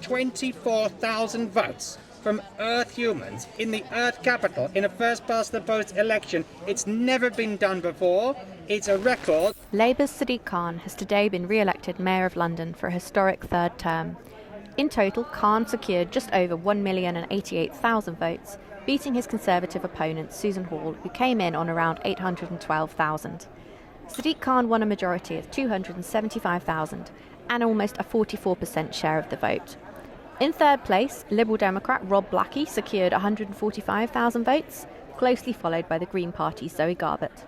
24,000 votes from Earth humans in the Earth capital in a first-past-the-post election. It's never been done before. It's a record. Labour's Sadiq Khan has today been re-elected Mayor of London for a historic third term. In total, Khan secured just over 1,088,000 votes, beating his Conservative opponent Susan Hall, who came in on around 812,000. Sadiq Khan won a majority of 275,000 and almost a 44% share of the vote. In third place, Liberal Democrat Rob Blackie secured 145,000 votes, closely followed by the Green Party's Zoe Garbett.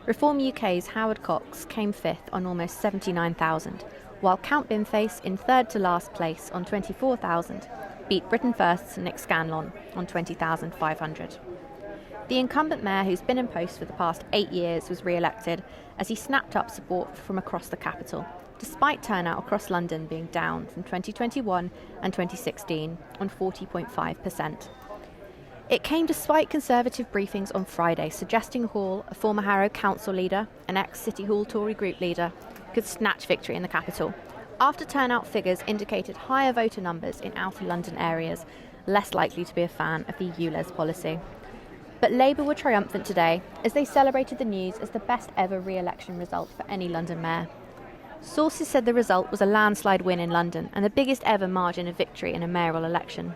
Reform UK's Howard Cox came fifth on almost 79,000, while Count Binface in third to last place on 24,000 beat Britain First's Nick Scanlon on 20,500. The incumbent mayor, who's been in post for the past 8 years, was re-elected as he snapped up support from across the capital, despite turnout across London being down from 2021 and 2016 on 40.5%. It came despite Conservative briefings on Friday suggesting Hall, a former Harrow council leader and ex-City Hall Tory group leader, could snatch victory in the capital, after turnout figures indicated higher voter numbers in outer London areas, less likely to be a fan of the ULEZ policy. But Labour were triumphant today as they celebrated the news as the best ever re-election result for any London mayor. Sources said the result was a landslide win in London and the biggest ever margin of victory in a mayoral election.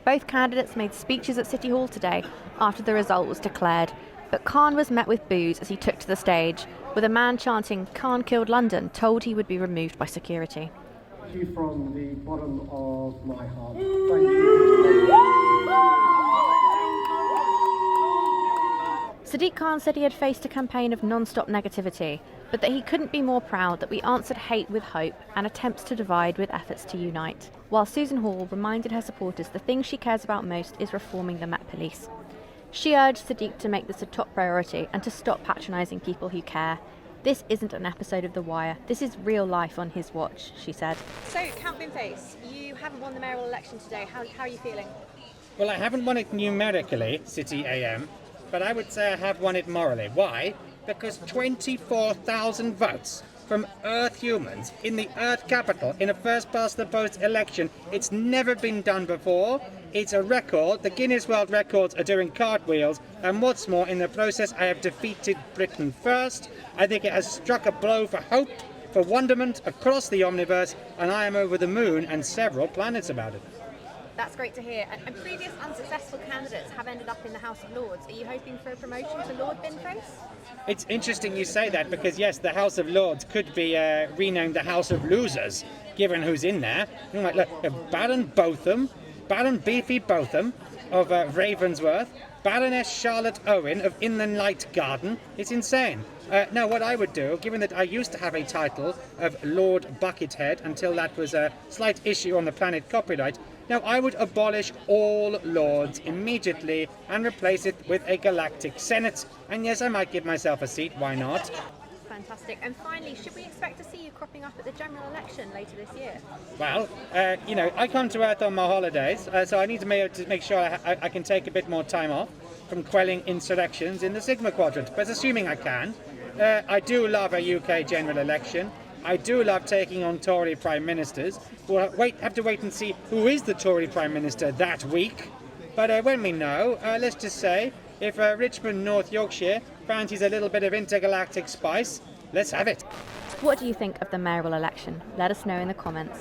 Both candidates made speeches at City Hall today after the result was declared, but Khan was met with boos as he took to the stage, with a man chanting "Khan killed London" told he would be removed by security. Thank you from the bottom of my heart. Thank you. Sadiq Khan said he had faced a campaign of non-stop negativity, but that he couldn't be more proud that we answered hate with hope and attempts to divide with efforts to unite. While Susan Hall reminded her supporters the thing she cares about most is reforming the Met Police. She urged Sadiq to make this a top priority and to stop patronising people who care. This isn't an episode of The Wire. This is real life on his watch, she said. So, Count Binface, you haven't won the mayoral election today. How are you feeling? Well, I haven't won it numerically, City A.M, but I would say I have won it morally. Why? Because 24,000 votes from Earth humans in the Earth capital in a first-past-the-post election. It's never been done before. It's a record. The Guinness World Records are doing cartwheels, and what's more, in the process I have defeated Britain First. I think it has struck a blow for hope, for wonderment across the omniverse, and I am over the moon and several planets about it. That's great to hear. And previous unsuccessful candidates have ended up in the House of Lords. Are you hoping for a promotion to Lord Binface? It's interesting you say that because, yes, the House of Lords could be renamed the House of Losers, given who's in there. You know, like, Baron Botham, Baron Beefy Botham of Ravensworth, Baroness Charlotte Owen of Inland Light Garden. It's insane. Now, what I would do, given that I used to have a title of Lord Buckethead until that was a slight issue on the planet copyright, now I would abolish all lords immediately and replace it with a galactic senate. And yes, I might give myself a seat, why not? Fantastic. And finally, should we expect to see you cropping up at the general election later this year? Well, I come to Earth on my holidays, so I need to make sure I can take a bit more time off from quelling insurrections in the Sigma Quadrant. But assuming I can, I do love a UK general election. I do love taking on Tory Prime Ministers. We'll have to wait and see who is the Tory Prime Minister that week. But when we know, let's just say, if Richmond, North Yorkshire fancies a little bit of intergalactic spice, let's have it. What do you think of the mayoral election? Let us know in the comments.